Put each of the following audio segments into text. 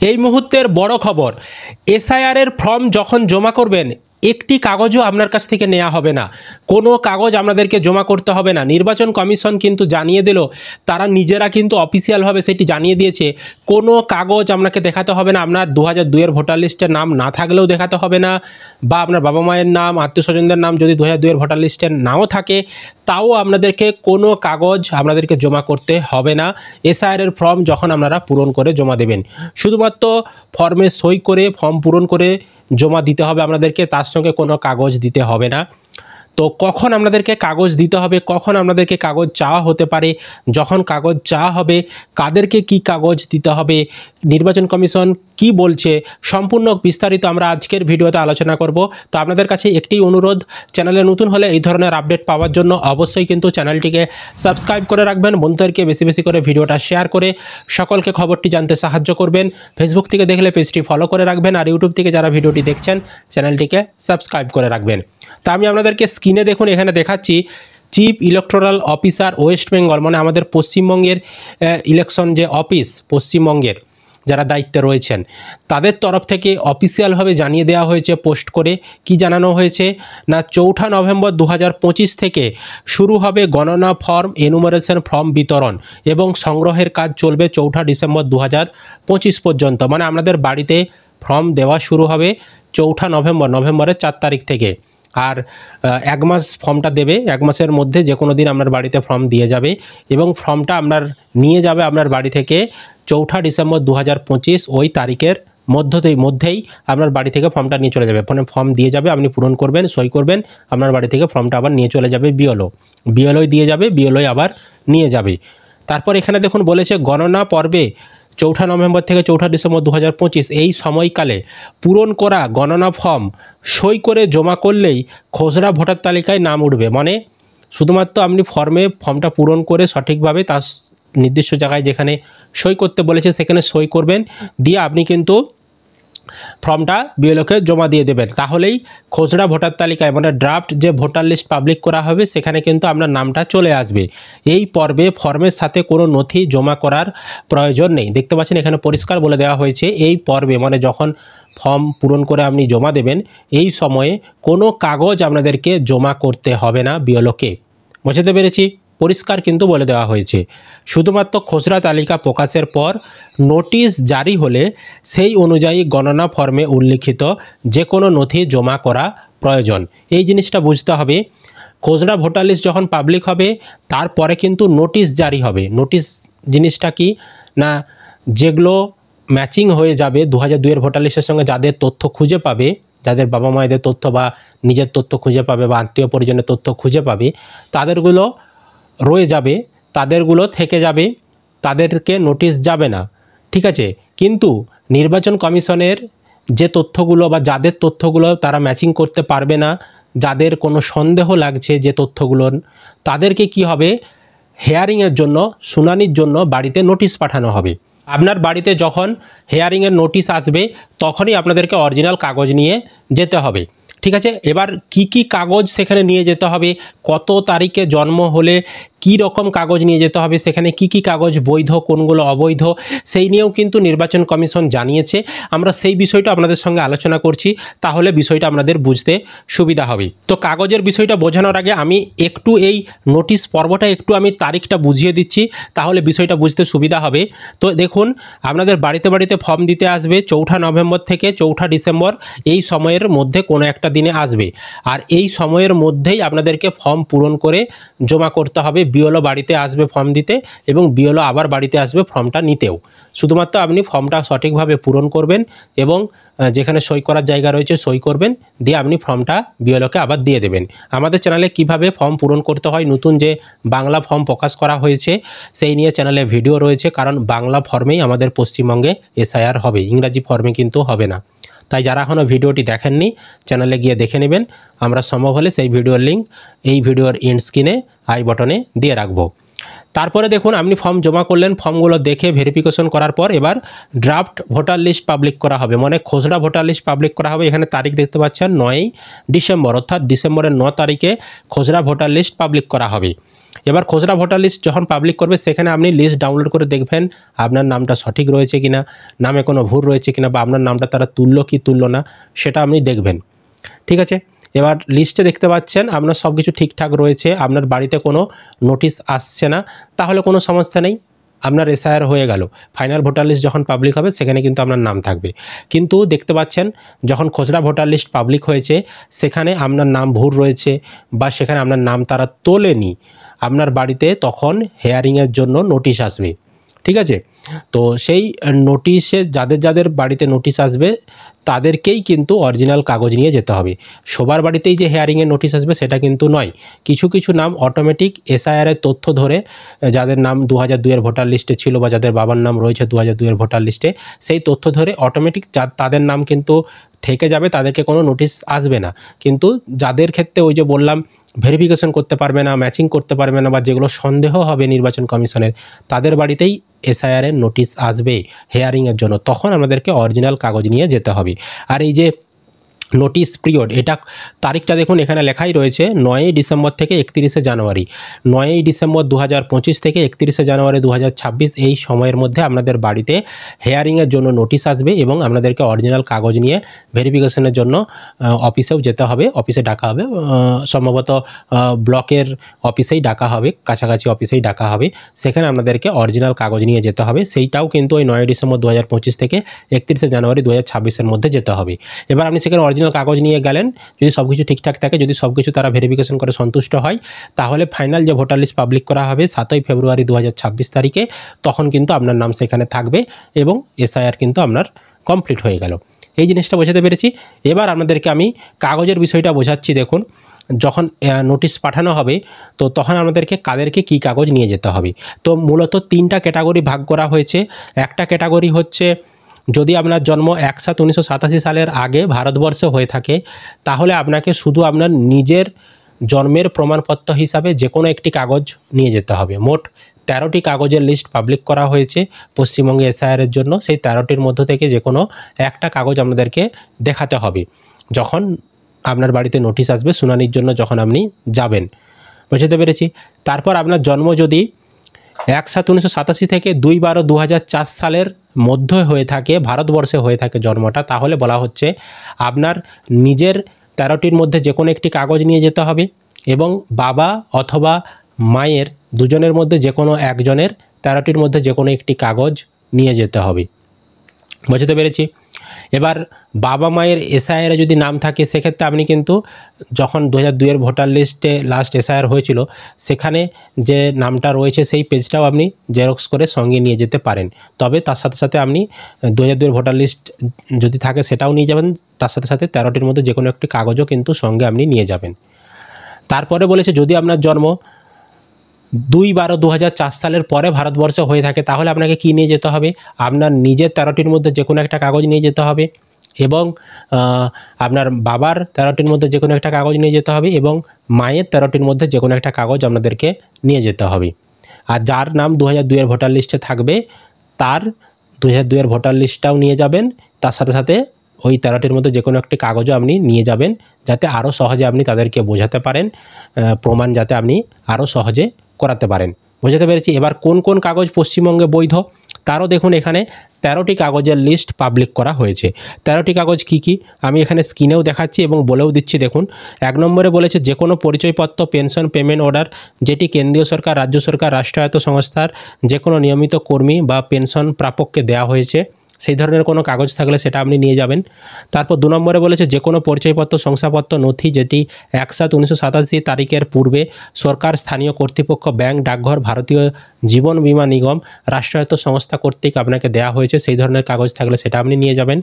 এই মুহূর্তের বড় খবর, এসআইআরের ফর্ম যখন জমা করবেন একটি কাগজও আপনার কাছ থেকে নেওয়া হবে না, কোনো কাগজ আপনাদেরকে জমা করতে হবে না। নির্বাচন কমিশন কিন্তু জানিয়ে দিল, তারা নিজেরা কিন্তু অফিসিয়ালভাবে সেটি জানিয়ে দিয়েছে, কোনো কাগজ আপনাকে দেখাতে হবে না। আপনার 2002-এর ভোটার লিস্টের নাম না থাকলেও দেখাতে হবে না, বা আপনার বাবা মায়ের নাম, আত্মীয় স্বজনদের নাম যদি 2002-এর ভোটার লিস্টের নাও থাকে, তাও আপনাদেরকে কোনো কাগজ আপনাদেরকে জমা করতে হবে না। এসআইআরের ফর্ম যখন আপনারা পূরণ করে জমা দেবেন, শুধুমাত্র ফর্মে সই করে ফর্ম পূরণ করে জমা দিতে হবে আপনাদেরকে, তার সঙ্গে কোনো কাগজ দিতে হবে না। তো কখন আপনাদেরকে কাগজ দিতে হবে, কখন আপনাদেরকে কাগজ চাওয়া হতে পারে, যখন কাগজ চাওয়া হবে কাদেরকে কি কাগজ দিতে হবে, নির্বাচন কমিশন কি বলছে, সম্পূর্ণ বিস্তারিত আমরা আজকের ভিডিওতে আলোচনা করব। তো আপনাদের কাছে একটি অনুরোধ, চ্যানেলে নতুন হলে এই ধরনের আপডেট পাওয়ার জন্য অবশ্যই কিন্তু চ্যানেলটিকে সাবস্ক্রাইব করে রাখবেন, বন্ধুদেরকে বেশি বেশি করে ভিডিওটা শেয়ার করে সকলকে খবরটি জানতে সাহায্য করবেন। ফেসবুক থেকে দেখলে পেজটি ফলো করে রাখবেন, আর ইউটিউব থেকে যারা ভিডিওটি দেখছেন চ্যানেলটিকে সাবস্ক্রাইব করে রাখবেন। তা আমি আপনাদেরকে স্ক্রিনে দেখুন, এখানে দেখাচ্ছি chief electoral officer West Bengal, মানে আমাদের পশ্চিমবঙ্গের ইলেকশন যে অফিস, পশ্চিমবঙ্গের যারা দায়িত্বে রয়েছেন তাদের তরফ থেকে অফিসিয়ালভাবে জানিয়ে দেওয়া হয়েছে, পোস্ট করে কি জানানো হয়েছে না, 4 নভেম্বর 2025 থেকে শুরু হবে গণনা ফর্ম এনুমারেশন ফর্ম বিতরণ এবং সংগ্রহের কাজ চলবে 4 ডিসেম্বর 2025 পর্যন্ত। মানে আপনাদের বাড়িতে ফর্ম দেওয়া শুরু হবে 4 নভেম্বর, নভেম্বরের 4 তারিখ থেকে। আর 1 মাস ফর্মটা দেবে, 1 মাসের মধ্যে যে কোনো দিন আপনার বাড়িতে ফর্ম দিয়ে যাবে এবং ফর্মটা আপনার নিয়ে যাবে আপনার বাড়ি থেকে 4 ডিসেম্বর 2025 ওই তারিখের মধ্যেই আপনার বাড়ি থেকে ফর্মটা নিয়ে চলে যাবে। ফর্ম দিয়ে যাবে, আপনি পূরণ করবেন, সই করবেন, আপনার বাড়ি থেকে ফর্মটা আবার নিয়ে চলে যাবে বিএলও দিয়ে যাবে, বিএলও আবার নিয়ে যাবে। তারপর এখানে দেখুন বলেছে গণনা পর্বে 4 নভেম্বর থেকে 4 ডিসেম্বর 2025 এই সময়কালে পূরণ করা গণনা ফর্ম সই করে জমা করলেই খসড়া ভোটার তালিকায় নাম উঠবে। মানে শুধুমাত্র আপনি ফর্মটা পূরণ করে সঠিকভাবে তার নির্দিষ্ট জায়গায় যেখানে সই করতে বলেছে সেখানে সই করবেন, দিয়ে আপনি কিন্তু ফর্মটা বিএলওকে জমা দিয়ে দেবেন। তাহলেই খসড়া ভোটার তালিকায়, মানে ড্রাফট যে ভোটার লিস্ট পাবলিক করা হবে সেখানে কিন্তু আপনার নামটা চলে আসবে। এই পর্বে ফর্মের সাথে কোনো নথি জমা করার প্রয়োজন নেই। দেখতে পাচ্ছেন এখানে পরিষ্কার বলে দেওয়া হয়েছে, এই পর্বে মানে যখন ফর্ম পূরণ করে আপনি জমা দেবেন এই সময়ে কোনো কাগজ আপনাদেরকে জমা করতে হবে না বিএলওকে। বুঝতে পেরেছি? পরিষ্কার কিন্তু বলে দেওয়া হয়েছে। শুধুমাত্র খসড়া তালিকা প্রকাশের পর নোটিশ জারি হলে সেই অনুযায়ী গণনা ফর্মে উল্লিখিত যে কোনো নথি জমা করা প্রয়োজন। এই জিনিসটা বুঝতে হবে। খসড়া ভোটার লিস্ট যখন পাবলিক হবে তারপরে কিন্তু নোটিশ জারি হবে। নোটিশ জিনিসটা কি না, যেগুলো ম্যাচিং হয়ে যাবে 2002-এর ভোটার লিস্টের সঙ্গে, যাদের তথ্য খুঁজে পাবে, যাদের বাবা মায়েদের তথ্য বা নিজের তথ্য খুঁজে পাবে বা আত্মীয় পরিজনের তথ্য খুঁজে পাবে, তাদেরগুলো রয়ে যাবে, তাদেরগুলো থেকে যাবে, তাদেরকে নোটিশ যাবে না, ঠিক আছে। কিন্তু নির্বাচন কমিশনের যে তথ্যগুলো বা যাদের তথ্যগুলো তারা ম্যাচিং করতে পারবে না, যাদের কোনো সন্দেহ লাগছে যে তথ্যগুলোর, তাদেরকে কি হবে, হেয়ারিংয়ের জন্য, শুনানির জন্য বাড়িতে নোটিশ পাঠানো হবে। আপনার বাড়িতে যখন হেয়ারিংয়ের নোটিশ আসবে তখনই আপনাদেরকে অরিজিনাল কাগজ নিয়ে যেতে হবে, ঠিক আছে। এবার কি কি কাগজ সেখানে নিয়ে যেতে হবে, কত তারিখে জন্ম হলে কি রকম কাগজ নিয়ে যেতে হবে, সেখানে কি কি কাগজ বৈধ কোনগুলো অবৈধ, সেই নিয়েও কিন্তু নির্বাচন কমিশন জানিয়েছে। আমরা সেই বিষয়টা আপনাদের সঙ্গে আলোচনা করছি, তাহলে বিষয়টা আপনাদের বুঝতে সুবিধা হবে। তো কাগজের বিষয়টা বোঝানোর আগে আমি একটু এই নোটিশ পর্বটা একটু আমি তারিখটা বুঝিয়ে দিচ্ছি, তাহলে বিষয়টা বুঝতে সুবিধা হবে। তো দেখুন, আপনাদের বাড়িতে বাড়িতে ফর্ম দিতে আসবে 4 নভেম্বর থেকে 4 ডিসেম্বর, এই সময়ের মধ্যে কোনো একটা দিনে আসবে। আর এই সময়ের মধ্যেই আপনাদেরকে ফর্ম পূরণ করে জমা করতে হবে। বিএলও বাড়িতে আসবে ফর্ম দিতে এবং বিএলও আবার বাড়িতে আসবে ফর্মটা নিতেও। শুধুমাত্র আপনি ফর্মটা সঠিকভাবে পূরণ করবেন এবং যেখানে সই করার জায়গা রয়েছে সই করবেন, দিয়ে আপনি ফর্মটা বিএলওকে আবার দিয়ে দেবেন। আমাদের চ্যানেলে কিভাবে ফর্ম পূরণ করতে হয়, নতুন যে বাংলা ফর্ম প্রকাশ করা হয়েছে সেই নিয়ে চ্যানেলে ভিডিও রয়েছে, কারণ বাংলা ফর্মেই আমাদের পশ্চিমবঙ্গে এসআইআর হবে, ইংরাজি ফর্মে কিন্তু হবে না। তাই যারা এখনও ভিডিওটি দেখেননি চ্যানেলে গিয়ে দেখে নেবেন। আমরা সম্ভব হলে সেই ভিডিওর লিঙ্ক এই ভিডিওর এন্ড স্ক্রিনে আই বটনে দিয়ে রাখবো। তারপরে দেখুন আপনি ফর্ম জমা করলেন, ফর্মগুলো দেখে ভেরিফিকেশন করার পর এবার ড্রাফট ভোটার লিস্ট পাবলিক করা হবে, মানে খসড়া ভোটার লিস্ট পাবলিক করা হবে। এখানে তারিখ দেখতে পাচ্ছেন 9ই ডিসেম্বর, অর্থাৎ ডিসেম্বরের 9 তারিখে খসড়া ভোটার লিস্ট পাবলিক করা হবে। এবার খসড়া ভোটার লিস্ট যখন পাবলিক করবে সেখানে আপনি লিস্ট ডাউনলোড করে দেখবেন আপনার নামটা সঠিক রয়েছে কিনা, নামে কোনো ভুল রয়েছে কিনা, বা আপনার নামটা তারা তুললো কি তুললো না সেটা আপনি দেখবেন। ঠিক আছে, এবার লিস্টে দেখতে পাচ্ছেন আপনার সব কিছু ঠিকঠাক রয়েছে, আপনার বাড়িতে কোনো নোটিশ আসছে না, তাহলে কোনো সমস্যা নেই, আপনার এসআইআর হয়ে গেল। ফাইনাল ভোটার লিস্ট যখন পাবলিক হবে সেখানে কিন্তু আপনার নাম থাকবে। কিন্তু দেখতে পাচ্ছেন যখন খসড়া ভোটার লিস্ট পাবলিক হয়েছে সেখানে আপনার নাম ভুল রয়েছে বা সেখানে আপনার নাম তারা তোলেনি, আপনার বাড়িতে তখন হেয়ারিংয়ের জন্য নোটিশ আসবে। ঠিক আছে, তো সেই নোটিশে যাদের যাদের বাড়িতে নোটিশ আসবে তাদেরকেই কিন্তু অরিজিনাল কাগজ নিয়ে যেতে হবে। সবার বাড়িতেই যে হেয়ারিংয়ের নোটিশ আসবে সেটা কিন্তু নয়। কিছু কিছু নাম অটোমেটিক এসআইআরের তথ্য ধরে, যাদের নাম 2002-এর ভোটার লিস্টে ছিল বা যাদের বাবার নাম রয়েছে 2002-এর ভোটার লিস্টে, সেই তথ্য ধরে অটোমেটিক তাদের নাম কিন্তু থেকে যাবে, তাদেরকে কোনো নোটিশ আসবে না। কিন্তু যাদের ক্ষেত্রে ওই যে বললাম ভেরিফিকেশন করতে পারবে না, ম্যাচিং করতে পারবে না, বা যেগুলো সন্দেহ হবে নির্বাচন কমিশনের, তাদের বাড়িতেই এসআইআরের নোটিশ আসবে হেয়ারিংয়ের জন্য, তখন আমাদেরকে অরিজিনাল কাগজ নিয়ে যেতে হবে। আর এই যে নোটিশ পিরিয়ড, এটা তারিখটা দেখুন এখানে লেখাই রয়েছে 9ই ডিসেম্বর থেকে 31শে জানুয়ারি। 9ই ডিসেম্বর 2025 থেকে 31শে জানুয়ারি 2026 এই সময়ের মধ্যে আপনাদের বাড়িতে হেয়ারিংয়ের জন্য নোটিশ আসবে এবং আপনাদেরকে অরিজিনাল কাগজ নিয়ে ভেরিফিকেশনের জন্য অফিসেও যেতে হবে, অফিসে ডাকা হবে, সম্ভবত ব্লকের অফিসেই ডাকা হবে, কাছাকাছি অফিসেই ডাকা হবে, সেখানে আপনাদেরকে অরিজিনাল কাগজ নিয়ে যেতে হবে। সেইটাও কিন্তু ওই 9ই ডিসেম্বর 2025 থেকে 31শে জানুয়ারি 2026-এর মধ্যে যেতে হবে। এবার আপনি সেখানে অরিজিনাল কাগজ নিয়ে গেলেন, যদি সব কিছু ঠিকঠাক থাকে, যদি সব কিছু তারা ভেরিফিকেশন করে সন্তুষ্ট হয়, তাহলে ফাইনাল যে ভোটার লিস্ট পাবলিক করা হবে 7ই ফেব্রুয়ারি 2026 তারিখে, তখন কিন্তু আপনার নাম সেখানে থাকবে এবং এসআইআর কিন্তু আপনার কমপ্লিট হয়ে গেল। এই জিনিসটা বোঝাতে পেরেছি। এবার আপনাদেরকে আমি কাগজের বিষয়টা বোঝাচ্ছি। দেখুন, যখন নোটিশ পাঠানো হবে তো তখন আমাদেরকে কাদেরকে কী কাগজ নিয়ে যেতে হবে। তো মূলত 3টা ক্যাটাগরি ভাগ করা হয়েছে। একটা ক্যাটাগরি হচ্ছে যদি আপনার জন্ম 1/7/1987 সালের আগে ভারতবর্ষে হয়ে থাকে, তাহলে আপনাকে শুধু আপনার নিজের জন্মের প্রমাণপত্র হিসাবে যে কোনো একটি কাগজ নিয়ে যেতে হবে। মোট 13টি কাগজের লিস্ট পাবলিক করা হয়েছে পশ্চিমবঙ্গে এসআইআরের জন্য। সেই 13টির মধ্য থেকে যে কোনো একটা কাগজ আপনাদেরকে দেখাতে হবে যখন আপনার বাড়িতে নোটিশ আসবে শুনানির জন্য, যখন আপনি যাবেন। বুঝতে পেরেছি। তারপর আপনার জন্ম যদি 1/7/1987 থেকে 2/12/2004 সালের মধ্যে হয়ে থাকে, ভারতবর্ষে হয়ে থাকে জন্মটা, তাহলে বলা হচ্ছে আপনার নিজের 13টির মধ্যে যে কোনো একটি কাগজ নিয়ে যেতে হবে এবং বাবা অথবা মায়ের দুজনের মধ্যে যে কোনো একজনের 13টির মধ্যে যে কোনো একটি কাগজ নিয়ে যেতে হবে। বুঝতে পেরেছি। এবার বাবা মায়ের এসআইআরে যদি নাম থাকে সেক্ষেত্রে আপনি কিন্তু যখন 2002-এর ভোটার লিস্টে লাস্ট এসআইআর হয়েছিল সেখানে যে নামটা রয়েছে সেই পেজটাও আপনি জেরক্স করে সঙ্গে নিয়ে যেতে পারেন। তবে তার সাথে সাথে আপনি 2002-এর ভোটার লিস্ট যদি থাকে সেটাও নিয়ে যাবেন, তার সাথে সাথে 13টির মধ্যে যে কোনো একটি কাগজও কিন্তু সঙ্গে আপনি নিয়ে যাবেন। তারপরে বলেছে যদি আপনার জন্ম 2/12/2004 সালের পরে ভারতবর্ষে হয়ে থাকে, তাহলে আপনাকে কী নিয়ে যেতে হবে? আপনার নিজের 13টির মধ্যে যে কোনো একটা কাগজ নিয়ে যেতে হবে এবং আপনার বাবার 13টির মধ্যে যে কোনো একটা কাগজ নিয়ে যেতে হবে এবং মায়ের 13টির মধ্যে যে কোনো একটা কাগজ আপনাদেরকে নিয়ে যেতে হবে। আর যার নাম 2002-এর ভোটার লিস্টে থাকবে তার 2002-এর ভোটার লিস্টটাও নিয়ে যাবেন, তার সাথে সাথে ওই 13টির মধ্যে যে কোনো একটি কাগজও আপনি নিয়ে যাবেন, যাতে আরও সহজে আপনি তাদেরকে বোঝাতে পারেন, প্রমাণ যাতে আপনি আরও সহজে করাতে পারেন। বুঝতে পেরেছি। এবার কোন কোন কাগজ পশ্চিমবঙ্গে বৈধ তারও দেখুন এখানে 13টি কাগজের লিস্ট পাবলিক করা হয়েছে। 13টি কাগজ কি কি আমি এখানে স্ক্রিনেও দেখাচ্ছি এবং বলেও দিচ্ছি। দেখুন, 1 নম্বরে বলেছে যে কোনো পরিচয়পত্র, পেনশন, পেমেন্ট অর্ডার যেটি কেন্দ্রীয় সরকার, রাজ্য সরকার, রাষ্ট্রায়ত্ত সংস্থার যে কোনো নিয়মিত কর্মী বা পেনশন প্রাপককে দেওয়া হয়েছে, সেই ধরনের কোনো কাগজ থাকলে সেটা আপনি নিয়ে যাবেন। তারপর 2 নম্বরে বলেছে যে কোনো পরিচয়পত্র, শংসাপত্র, নথি যেটি 1/7/1987 তারিখের পূর্বে সরকার, স্থানীয় কর্তৃপক্ষ, ব্যাংক, ডাকঘর, ভারতীয় জীবন বীমা নিগম, রাষ্ট্রায়ত্ত সংস্থা কর্তৃক আপনাকে দেওয়া হয়েছে, সেই ধরনের কাগজ থাকলে সেটা আপনি নিয়ে যাবেন।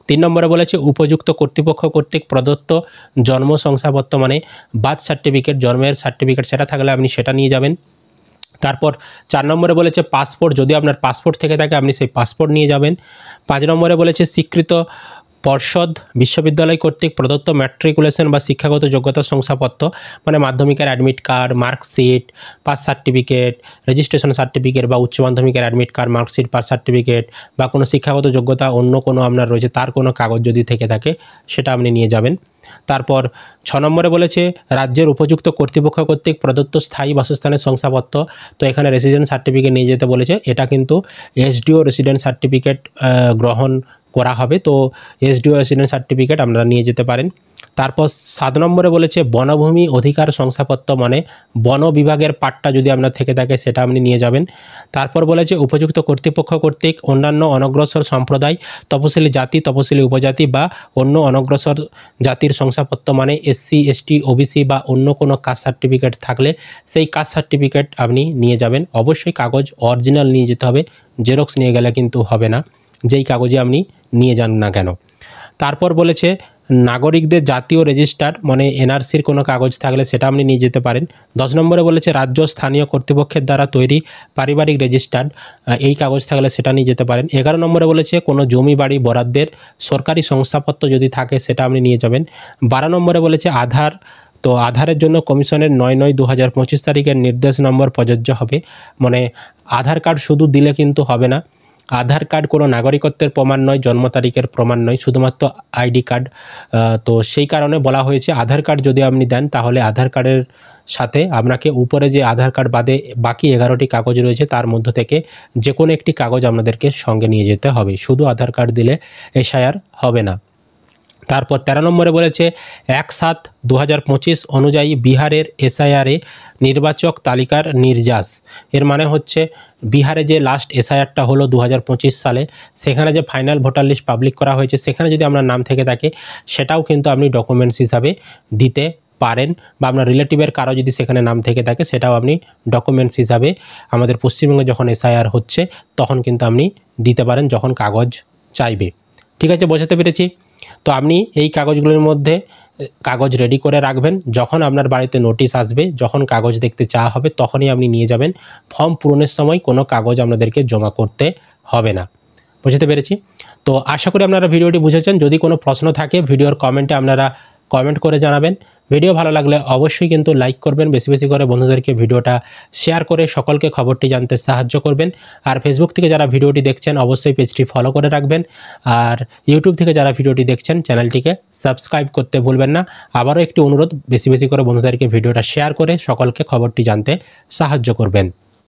3 নম্বরে বলেছে উপযুক্ত কর্তৃপক্ষ কর্তৃক প্রদত্ত জন্ম শংসাপত্র, মানে বার্থ সার্টিফিকেট, জন্মের সার্টিফিকেট, সেটা থাকলে আপনি সেটা নিয়ে যাবেন। তারপর 4 নম্বরে বলেছে পাসপোর্ট, যদি আপনার পাসপোর্ট থেকে থাকে আপনি সেই পাসপোর্ট নিয়ে যাবেন। 5 নম্বরে বলেছে স্বীকৃত পর্ষদ বিশ্ববিদ্যালয় কর্তৃক প্রদত্ত ম্যাট্রিকুলেশন বা শিক্ষাগত যোগ্যতা শংসাপত্র, মানে মাধ্যমিকের admit card, marksheet, pass certificate, registration certificate বা উচ্চ মাধ্যমিকের admit card, marksheet, pass certificate বা কোনো শিক্ষাগত যোগ্যতা অন্য কোনো আপনার রয়েছে তার কোনো কাগজ যদি থেকে থাকে সেটা আপনি নিয়ে যাবেন। তারপর 6 নম্বরে বলেছে রাজ্যের উপযুক্ত কর্তৃপক্ষ কর্তৃক প্রদত্ত স্থায়ী বাসস্থানের শংসাপত্র। তো এখানে রেসিডেন্ট সার্টিফিকেট নিয়ে যেতে বলেছে, এটা কিন্তু এসডিও রেসিডেন্ট সার্টিফিকেট গ্রহণ করা হবে, তো এসডিও রেসিডেন্ট সার্টিফিকেট আপনারা নিয়ে যেতে পারেন। তারপর 7 নম্বরে বলেছে বনভূমি অধিকার শংসাপত্র, মানে বন বিভাগের পাট্টা যদি আপনার থেকে থাকে সেটা আপনি নিয়ে যাবেন। তারপর বলেছে উপযুক্ত কর্তৃপক্ষ কর্তৃক অন্যান্য অনগ্রসর সম্প্রদায়, তপশিলি জাতি, তপশিলি উপজাতি বা অন্য অনগ্রসর জাতির শংসাপত্র, মানে এসসি, এসটি, ওবিসি বা অন্য কোনো কাস্ট সার্টিফিকেট থাকলে সেই কাস্ট সার্টিফিকেট আপনি নিয়ে যাবেন। অবশ্যই কাগজ অরিজিনাল নিয়ে যেতে হবে, জেরক্স নিয়ে গেলে কিন্তু হবে না, যেই কাগজে আপনি নিয়ে যান না কেন। তারপর বলেছে নাগরিকদের জাতীয় রেজিস্টার, মানে এনআরসির কোনো কাগজ থাকলে সেটা আপনি নিয়ে যেতে পারেন। 10 নম্বরে বলেছে রাজ্য স্থানীয় কর্তৃপক্ষের দ্বারা তৈরি পারিবারিক রেজিস্টার, এই কাগজ থাকলে সেটা নিয়ে যেতে পারেন। 11 নম্বরে বলেছে কোনো জমি বাড়ি বরাদ্দের সরকারি শংসাপত্র যদি থাকে সেটা আপনি নিয়ে যাবেন। 12 নম্বরে বলেছে আধার, তো আধারের জন্য কমিশনের 9/9/2025 তারিখের নির্দেশ নম্বর প্রযোজ্য হবে, মানে আধার কার্ড শুধু দিলে কিন্তু হবে না। আধার কার্ড কোনো নাগরিকত্বের প্রমাণ নয়, জন্ম তারিখের প্রমাণ নয়, শুধুমাত্র আইডি কার্ড। তো সেই কারণে বলা হয়েছে আধার কার্ড যদি আপনি দেন তাহলে আধার কার্ডের সাথে আপনাকে উপরে যে আধার কার্ড বাদে বাকি 11টি কাগজ রয়েছে তার মধ্য থেকে যে কোনো একটি কাগজ আপনাদেরকে সঙ্গে নিয়ে যেতে হবে, শুধু আধার কার্ড দিলে এসআইআর হবে না। তারপর 13 নম্বরে বলেছে 1/7/2025 অনুযায়ী বিহারের এসআইআরে নির্বাচক তালিকার নির্যাস। এর মানে হচ্ছে বিহারে যে লাস্ট এসআইআরটা হলো 2025 সালে, সেখানে যে ফাইনাল ভোটার লিস্ট পাবলিক করা হয়েছে সেখানে যদি আপনার নাম থেকে থাকে সেটাও কিন্তু আপনি ডকুমেন্টস হিসাবে দিতে পারেন, বা আপনার রিলেটিভের কারো যদি সেখানে নাম থেকে থাকে সেটাও আপনি ডকুমেন্টস হিসাবে আমাদের পশ্চিমবঙ্গে যখন এসআইআর হচ্ছে তখন কিন্তু আপনি দিতে পারেন যখন কাগজ চাইবে। ঠিক আছে, বোঝাতে পেরেছি? তো আপনি এই কাগজগুলোর মধ্যে কাগজ রেডি করে রাখবেন, যখন আপনার বাড়িতে নোটিশ আসবে, যখন কাগজ দেখতে চাওয়া হবে তখনই আপনি নিয়ে যাবেন। ফর্ম পূরণের সময় কোনো কাগজ আপনাদেরকে জমা করতে হবে না। বুঝতে পেরেছি? তো আশা করি আপনারা ভিডিওটি বুঝেছেন। যদি কোনো প্রশ্ন থাকে ভিডিওর কমেন্টে আপনারা কমেন্ট করে জানাবেন। ভিডিও ভালো লাগলে অবশ্যই কিন্তু লাইক করবেন, বেশি বেশি করে বন্ধুদেরকে ভিডিওটা শেয়ার করে সকলকে খবরটি জানতে সাহায্য করবেন। আর ফেসবুক থেকে যারা ভিডিওটি দেখছেন অবশ্যই পেজটি ফলো করে রাখবেন। আর ইউটিউব থেকে যারা ভিডিওটি দেখছেন চ্যানেলটিকে সাবস্ক্রাইব করতে ভুলবেন না। আবারও একটি অনুরোধ, বেশি বেশি করে বন্ধুদেরকে ভিডিওটা শেয়ার করে সকলকে খবরটি জানতে সাহায্য করবেন।